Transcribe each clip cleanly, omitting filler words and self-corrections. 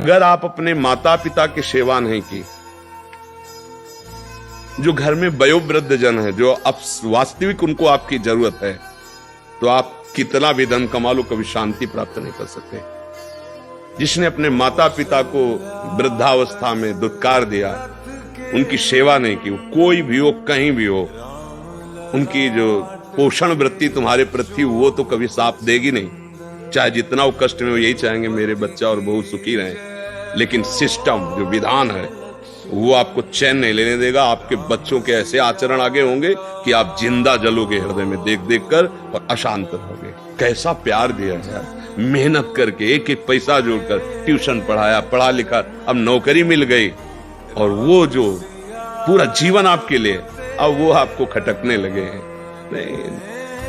अगर आप अपने माता पिता की सेवा नहीं की, जो घर में वयोवृद्ध जन है, जो अब वास्तविक उनको आपकी जरूरत है, तो आप कितना भी धन कमा लो, कभी शांति प्राप्त नहीं कर सकते। जिसने अपने माता पिता को वृद्धावस्था में दुत्कार दिया, उनकी सेवा नहीं की, कोई भी हो, कहीं भी हो, उनकी जो पोषण वृत्ति तुम्हारे प्रति, वो तो कभी साथ देगी नहीं। चाहे जितना वो कष्ट में, वो यही चाहेंगे मेरे बच्चा और बहू सुखी रहें, लेकिन सिस्टम जो विधान है वो आपको चैन नहीं लेने देगा। आपके बच्चों के ऐसे आचरण आगे होंगे कि आप जिंदा जलोगे हृदय में देख देख कर और अशांत रहोगे। कैसा प्यार दिया है, मेहनत करके एक एक पैसा जोड़कर ट्यूशन पढ़ाया, पढ़ा लिखा, अब नौकरी मिल गई, और वो जो पूरा जीवन आपके लिए, अब वो आपको खटकने लगे हैं। नहीं,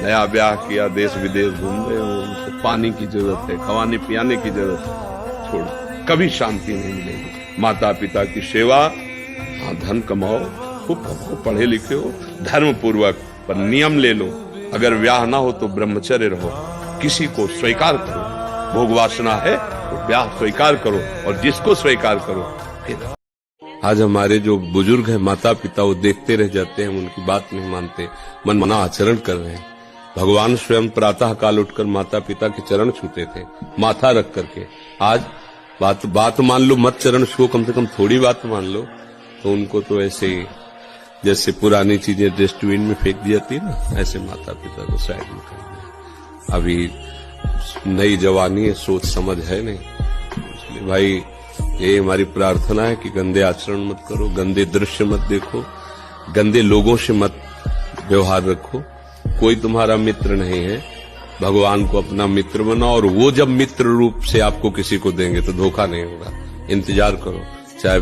नया ब्याह किया, देश विदेश घूम रहे हो, उनको पानी की जरूरत है, खवाने पियाने की जरूरत है, छोड़ो, कभी शांति नहीं मिलेगी। माता पिता की सेवा, हाँ धन कमाओ, खूब कमाओ, पढ़े लिखे हो, धर्म पूर्वक, पर नियम ले लो। अगर ब्याह ना हो तो ब्रह्मचर्य रहो, किसी को स्वीकार करो, भोग वासना है तो ब्याह स्वीकार करो, और जिसको स्वीकार करो फिर। आज हमारे जो बुजुर्ग हैं, माता पिता, वो देखते रह जाते हैं, उनकी बात नहीं मानते, मनमाना आचरण कर रहे हैं। भगवान स्वयं प्रातः काल उठकर माता पिता के चरण छूते थे, माथा रख करके। आज बात मान लो, मत चरण छुओ, कम से कम थोड़ी बात मान लो, तो उनको तो ऐसे ही जैसे पुरानी चीजें डस्टबिन में फेंक दी जाती है ना, ऐसे माता पिता को साइड में कर दिया। अभी नई जवानी है, सोच समझ है नहीं, इसलिए भाई ये हमारी प्रार्थना है कि गंदे आचरण मत करो, गंदे दृश्य मत देखो, गंदे लोगों से मत व्यवहार रखो। कोई तुम्हारा मित्र नहीं है, भगवान को अपना मित्र बनाओ, और वो जब मित्र रूप से आपको किसी को देंगे तो धोखा नहीं होगा। इंतजार करो, चाहे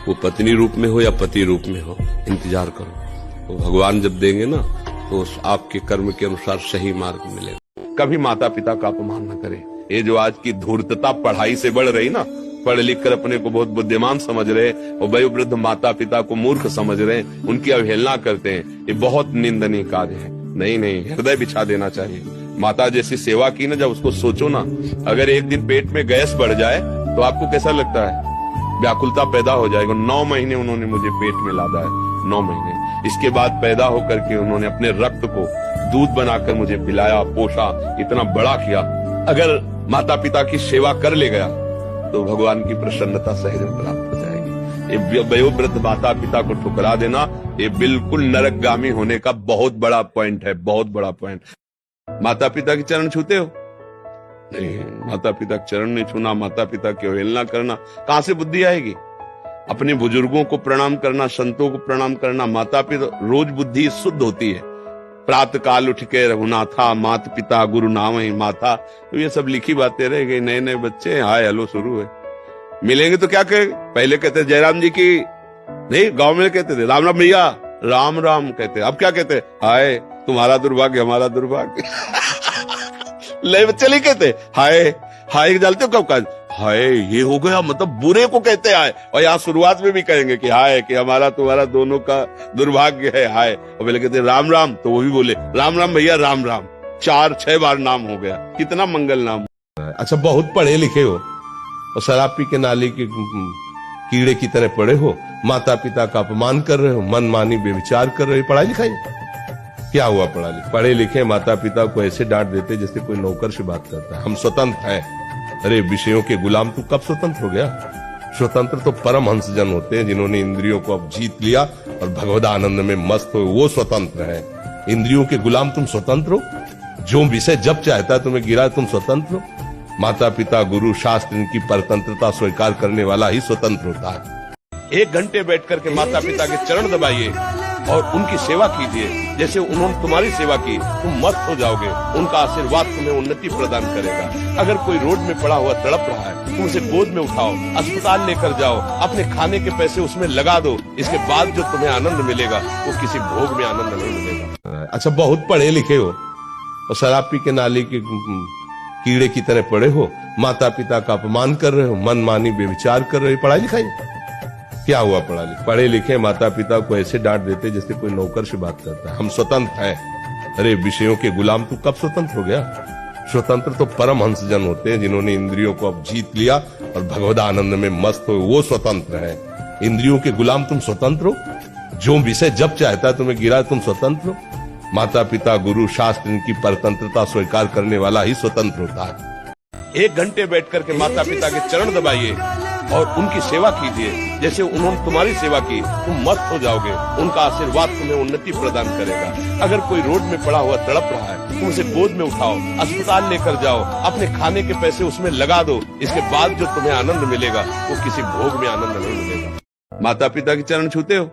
वो पत्नी रूप में हो या पति रूप में हो, इंतजार करो। तो भगवान जब देंगे ना, तो आपके कर्म के अनुसार सही मार्ग मिलेगा। कभी माता पिता का अपमान न करें। ये जो आज की धूर्तता पढ़ाई से बढ़ रही ना, पढ़ लिख कर अपने को बहुत बुद्धिमान समझ रहे और वयोवृद्ध माता पिता को मूर्ख समझ रहे, उनकी अवहेलना करते हैं, ये बहुत निंदनीय कार्य है। नहीं, हृदय बिछा देना चाहिए। माता जैसी सेवा की ना, जब उसको सोचो ना, अगर एक दिन पेट में गैस बढ़ जाए तो आपको कैसा लगता है? व्याकुलता पैदा हो जाएगा। 9 महीने उन्होंने मुझे पेट में लादा है, 9 महीने। इसके बाद पैदा होकर के उन्होंने अपने रक्त को दूध बनाकर मुझे पिलाया, पोषा, इतना बड़ा किया। अगर माता पिता की सेवा कर ले गया तो भगवान की प्रसन्नता सहज में प्राप्त हो जाएगी। ये वयोवृद्ध माता पिता को ठुकरा देना, ये बिल्कुल नरकगामी होने का बहुत बड़ा पॉइंट है, बहुत बड़ा पॉइंट। माता पिता के चरण छूते हो? नहीं, माता पिता के चरण नहीं छूना, माता पिता की अवहेलना करना, कहां से बुद्धि आएगी? अपने बुजुर्गों को प्रणाम करना, संतों को प्रणाम करना, माता पिता, रोज बुद्धि शुद्ध होती है। प्रातः काल उठ के रघुनाथा, मात पिता गुरु नाम ही माथा, तो ये सब लिखी बातें रह गई। नए नए बच्चे हाय हेलो शुरू है, मिलेंगे तो क्या कहेंगे? पहले कहते जयराम जी की, नहीं गांव में कहते थे राम राम भैया, राम राम कहते। अब क्या कहते? हाय तुम्हारा दुर्भाग्य हमारा दुर्भाग्य। ले बच्चे नहीं कहते हाय हाय, डालते हो कब का हाय, ये हो गया, मतलब बुरे को कहते हाय। और यहाँ शुरुआत में भी कहेंगे कि हाय, कि हमारा तुम्हारा दोनों का दुर्भाग्य है हाय। और पहले कहते राम राम, तो वो भी बोले राम राम भैया राम राम। 4-6 बार नाम हो गया, कितना मंगल नाम। अच्छा, बहुत पढ़े लिखे हो और शराब पी के नाली के कीड़े की तरह पड़े हो, माता पिता का अपमान कर रहे हो, मनमानी बेविचार कर रहे हो। पढ़ाई लिखाई क्या हुआ? पढ़े लिखे माता पिता को ऐसे डांट देते जैसे कोई नौकर से बात करता है। हम स्वतंत्र हैं। अरे विषयों के गुलाम तू कब स्वतंत्र हो गया? स्वतंत्र तो परमहंस जन होते हैं, जिन्होंने इंद्रियों को अब जीत लिया और भगवद आनंद में मस्त हो, वो स्वतंत्र है। इंद्रियों के गुलाम तुम स्वतंत्र हो? जो विषय जब चाहता है तुम्हें गिरा, तुम स्वतंत्र हो? माता पिता गुरु शास्त्र इनकी परतंत्रता स्वीकार करने वाला ही स्वतंत्र होता है। 1 घंटे बैठ करके माता पिता के चरण दबाइए और उनकी सेवा कीजिए, जैसे उन्होंने तुम्हारी सेवा की, तुम मस्त हो जाओगे। उनका आशीर्वाद तुम्हें उन्नति प्रदान करेगा। अगर कोई रोड में पड़ा हुआ तड़प रहा है, तुम उसे गोद में उठाओ, अस्पताल लेकर जाओ, अपने खाने के पैसे उसमें लगा दो। इसके बाद जो तुम्हें आनंद मिलेगा वो किसी भोग में आनंद नहीं मिलेगा। अच्छा, बहुत पढ़े लिखे हो और शराब पी के नाली के कीड़े की तरह पड़े हो, माता पिता का अपमान कर रहे हो, मनमानी बेविचार कर रहे हो। पढ़ाई लिखाई क्या हुआ? पढ़े लिखे माता पिता को ऐसे डांट देते जैसे कोई नौकर से बात करता है। हम स्वतंत्र हैं। अरे विषयों के गुलाम तू कब स्वतंत्र हो गया? स्वतंत्र तो परमहंस जन होते हैं, जिन्होंने इंद्रियों को अब जीत लिया और भगवदानंद में मस्त हो, वो स्वतंत्र है। इंद्रियों के गुलाम तुम स्वतंत्र हो, जो विषय जब चाहता है तुम्हें गिरा तुम स्वतंत्र हो। माता पिता गुरु शास्त्र इनकी परतंत्रता स्वीकार करने वाला ही स्वतंत्र होता है। 1 घंटे बैठ करके माता पिता के चरण दबाइए और उनकी सेवा कीजिए। जैसे उन्होंने तुम्हारी सेवा की, तुम मस्त हो जाओगे। उनका आशीर्वाद तुम्हें उन्नति प्रदान करेगा। अगर कोई रोड में पड़ा हुआ तड़प रहा है, तुम उसे गोद में उठाओ, अस्पताल लेकर जाओ, अपने खाने के पैसे उसमें लगा दो। इसके बाद जो तुम्हें आनंद मिलेगा वो किसी भोग में आनंद नहीं मिलेगा। माता पिता के चरण छूते हो?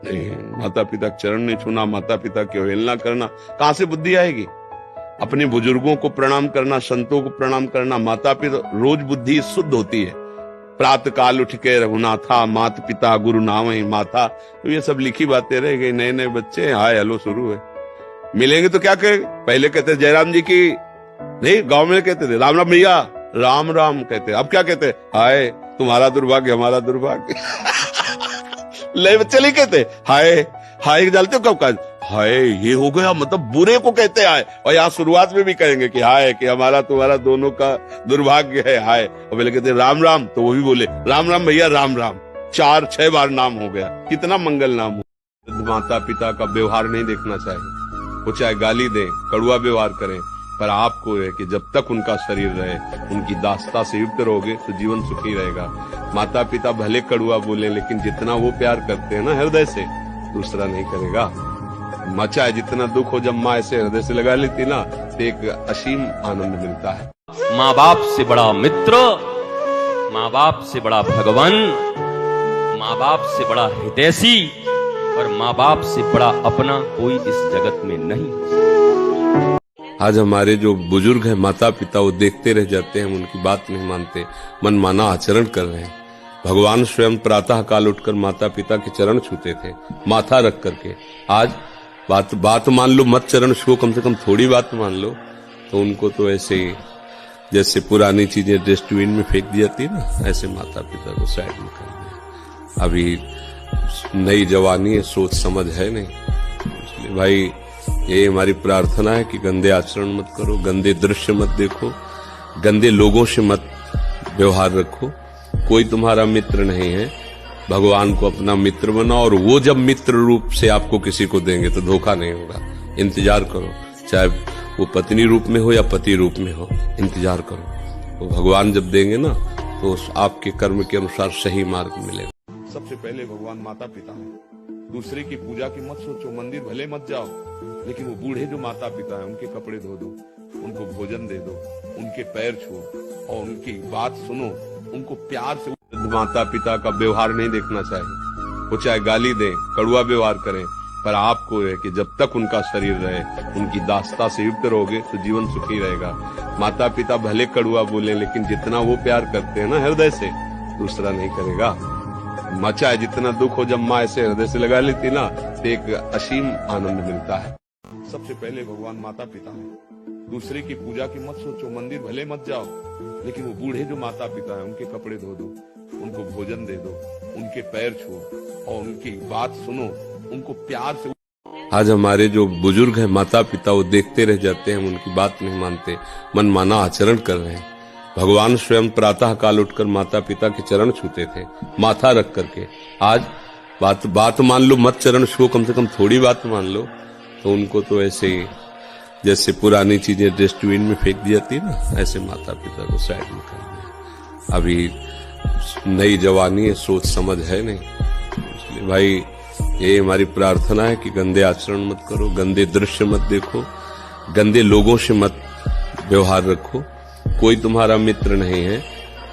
नहीं, माता पिता के चरण नहीं छूना, माता पिता की अवहेलना करना, कहां से बुद्धि आएगी? अपने बुजुर्गों को प्रणाम करना, संतों को प्रणाम करना, माता पिता, रोज बुद्धि शुद्ध होती है। प्रातः काल उठ के रघुनाथा, मात पिता गुरु नाम ही माता, तो ये सब लिखी बातें रह गई। नए नए बच्चे हाय हेलो शुरू है, मिलेंगे तो क्या कहेंगे? पहले कहते जयराम जी की, नहीं गांव में कहते थे राम राम भैया, राम राम कहते। अब क्या कहते? हाय तुम्हारा दुर्भाग्य हमारा दुर्भाग्य। ले बच्चे नहीं कहते हाय हाय, जानते हो कब का हाय ये हो गया, मतलब बुरे को कहते हाय। और यहाँ शुरुआत में भी कहेंगे कि हाय कि हमारा तुम्हारा दोनों का दुर्भाग्य है हाय। और पहले कहते राम राम, तो वो भी बोले राम राम भैया राम राम। 4-6 बार नाम हो गया, कितना मंगल नाम हो। माता पिता का व्यवहार नहीं देखना चाहिए, वो चाहे गाली दें, कड़वा व्यवहार करें, पर आपको है कि जब तक उनका शरीर रहे, उनकी दास्ता से युक्त रहोगे तो जीवन सुखी रहेगा। माता पिता भले कड़वा बोले, लेकिन जितना वो प्यार करते हैं ना हृदय से, दूसरा नहीं करेगा। मचा है जितना दुख हो, जब माँ ऐसे हृदय से लगा लेती ना, तो एक असीम आनंद मिलता है। माँ बाप से बड़ा मित्र, माँ बाप से बड़ा भगवान, माँ बाप से बड़ा हितैषी और माँ बाप से बड़ा अपना कोई इस जगत में नहीं। आज हमारे जो बुजुर्ग हैं, माता पिता, वो देखते रह जाते हैं, हम उनकी बात नहीं मानते, मनमाना आचरण कर रहे हैं। भगवान स्वयं प्रातः काल उठकर माता पिता के चरण छूते थे, माथा रख करके। आज बात मान लो, मत चरण छुओ, कम से कम थोड़ी बात मान लो, तो उनको तो ऐसे ही जैसे पुरानी चीजें डस्टबिन में फेंक दी जाती है ना, ऐसे माता पिता को साइड में कर दिया। अभी नई जवानी है, सोच समझ है नहीं, इसलिए भाई ये हमारी प्रार्थना है कि गंदे आचरण मत करो, गंदे दृश्य मत देखो, गंदे लोगों से मत व्यवहार रखो। कोई तुम्हारा मित्र नहीं है, भगवान को अपना मित्र बनाओ, और वो जब मित्र रूप से आपको किसी को देंगे तो धोखा नहीं होगा। इंतजार करो, चाहे वो पत्नी रूप में हो या पति रूप में हो, इंतजार करो। वो भगवान जब देंगे ना, तो आपके कर्म के अनुसार सही मार्ग मिलेगा। सबसे पहले भगवान माता पिता है। दूसरे की पूजा की मत सोचो, मंदिर भले मत जाओ, लेकिन वो बूढ़े जो माता पिता है, उनके कपड़े धो दो, उनको भोजन दे दो, उनके पैर छुओ और उनकी बात सुनो, उनको प्यार से। माता पिता का व्यवहार नहीं देखना चाहिए, वो चाहे गाली दें, कड़वा व्यवहार करें, पर आपको है कि जब तक उनका शरीर रहे, उनकी दास्ता से युक्त रहोगे तो जीवन सुखी रहेगा। माता पिता भले कड़वा बोले, लेकिन जितना वो प्यार करते हैं ना हृदय से, दूसरा नहीं करेगा। मचा है जितना दुख हो, जब माँ ऐसे हृदय से लगा लेती ना, तो एक असीम आनंद मिलता है। सबसे पहले भगवान माता पिता है। दूसरे की पूजा की मत सोचो, मंदिर भले मत जाओ, लेकिन वो बूढ़े जो माता पिता है, उनके कपड़े धो दो, उनको भोजन दे दो, उनके पैर छुओ और उनकी बात सुनो, उनको प्यार से। आज हमारे जो बुजुर्ग हैं, माता पिता, वो देखते रह जाते हैं, हम उनकी बात नहीं मानते, मनमाना आचरण कर रहे हैं। भगवान स्वयं प्रातः काल उठकर माता पिता के चरण छूते थे, माथा रख करके। आज बात मान लो, मत चरण छुओ, कम से कम थोड़ी बात मान लो, तो उनको तो ऐसे ही जैसे पुरानी चीजें डस्टबिन में फेंक दी जाती है ना, ऐसे माता पिता को साइड में कर दिया। अभी नई जवानी है, सोच समझ है नहीं, इसलिए भाई ये हमारी प्रार्थना है कि गंदे आचरण मत करो, गंदे दृश्य मत देखो, गंदे लोगों से मत व्यवहार रखो। कोई तुम्हारा मित्र नहीं है,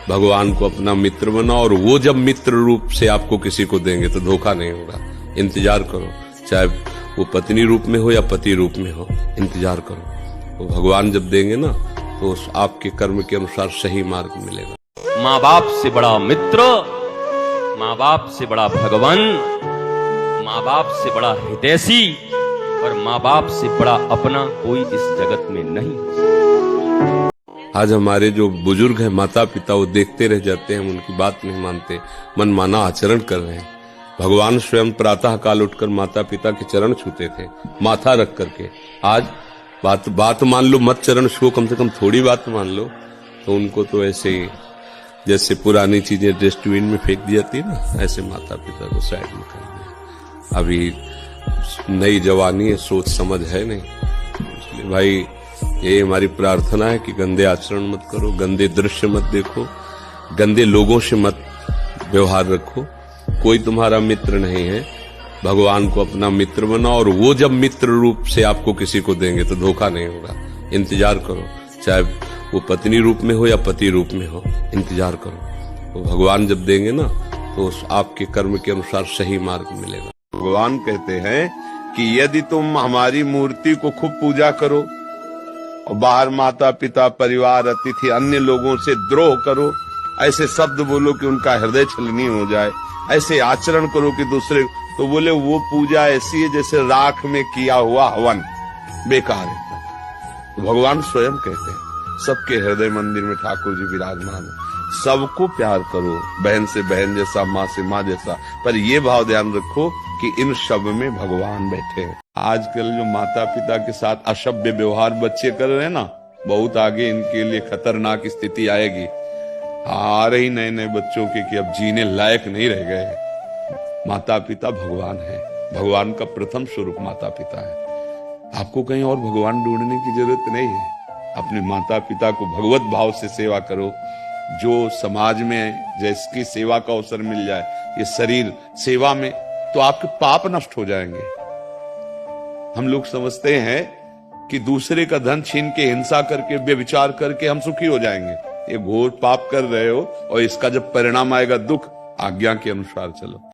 भगवान को अपना मित्र बनाओ, और वो जब मित्र रूप से आपको किसी को देंगे तो धोखा नहीं होगा। इंतजार करो, चाहे वो पत्नी रूप में हो या पति रूप में हो, इंतजार करो। वो भगवान जब देंगे ना, तो आपके कर्म के अनुसार सही मार्ग मिलेगा। माँ बाप से बड़ा मित्र, माँ बाप से बड़ा भगवान, माँ बाप से बड़ा हितैषी और माँ बाप से बड़ा अपना कोई इस जगत में नहीं। आज हमारे जो बुजुर्ग हैं, माता पिता, वो देखते रह जाते हैं, हम उनकी बात नहीं मानते, मनमाना आचरण कर रहे हैं। भगवान स्वयं प्रातः काल उठकर माता पिता के चरण छूते थे, माथा रख करके। आज बात मान लो, मत चरण छुओ, कम से कम थोड़ी बात मान लो, तो उनको तो ऐसे ही जैसे पुरानी चीजें डस्टबिन में फेंक दी जाती है ना, ऐसे माता पिता को साइड में कर दिया। अभी नई जवानी है, सोच समझ है नहीं, इसलिए भाई ये हमारी प्रार्थना है कि गंदे आचरण मत करो, गंदे दृश्य मत देखो, गंदे लोगों से मत व्यवहार रखो। कोई तुम्हारा मित्र नहीं है, भगवान को अपना मित्र बनाओ, और वो जब मित्र रूप से आपको किसी को देंगे तो धोखा नहीं होगा। इंतजार करो, चाहे वो पत्नी रूप में हो या पति रूप में हो, इंतजार करो। तो भगवान जब देंगे ना तो आपके कर्म के अनुसार सही मार्ग मिलेगा। भगवान कहते हैं कि यदि तुम हमारी मूर्ति को खूब पूजा करो और बाहर माता पिता परिवार अतिथि अन्य लोगों से द्रोह करो, ऐसे शब्द बोलो कि उनका हृदय छलनी हो जाए, ऐसे आचरण करो कि दूसरे, तो बोले वो पूजा ऐसी है जैसे राख में किया हुआ हवन, बेकार है। तो भगवान स्वयं कहते हैं सबके हृदय मंदिर में ठाकुर जी विराजमान है। सबको प्यार करो, बहन से बहन जैसा, माँ से माँ जैसा, पर ये भाव ध्यान रखो कि इन सब में भगवान बैठे हैं। आजकल जो माता पिता के साथ असभ्य व्यवहार बच्चे कर रहे हैं ना, बहुत आगे इनके लिए खतरनाक स्थिति आएगी। आ रही नए नए बच्चों के कि अब जीने लायक नहीं रह गए। माता पिता भगवान है, भगवान का प्रथम स्वरूप माता पिता है। आपको कहीं और भगवान ढूंढने की जरूरत नहीं है। अपने माता पिता को भगवत भाव से सेवा करो। जो समाज में जिसकी सेवा का अवसर मिल जाए, ये शरीर सेवा में, तो आपके पाप नष्ट हो जाएंगे। हम लोग समझते हैं कि दूसरे का धन छीन के, हिंसा करके, व्यभिचार करके हम सुखी हो जाएंगे। ये घोर पाप कर रहे हो, और इसका जब परिणाम आएगा दुख, आज्ञा के अनुसार चलो।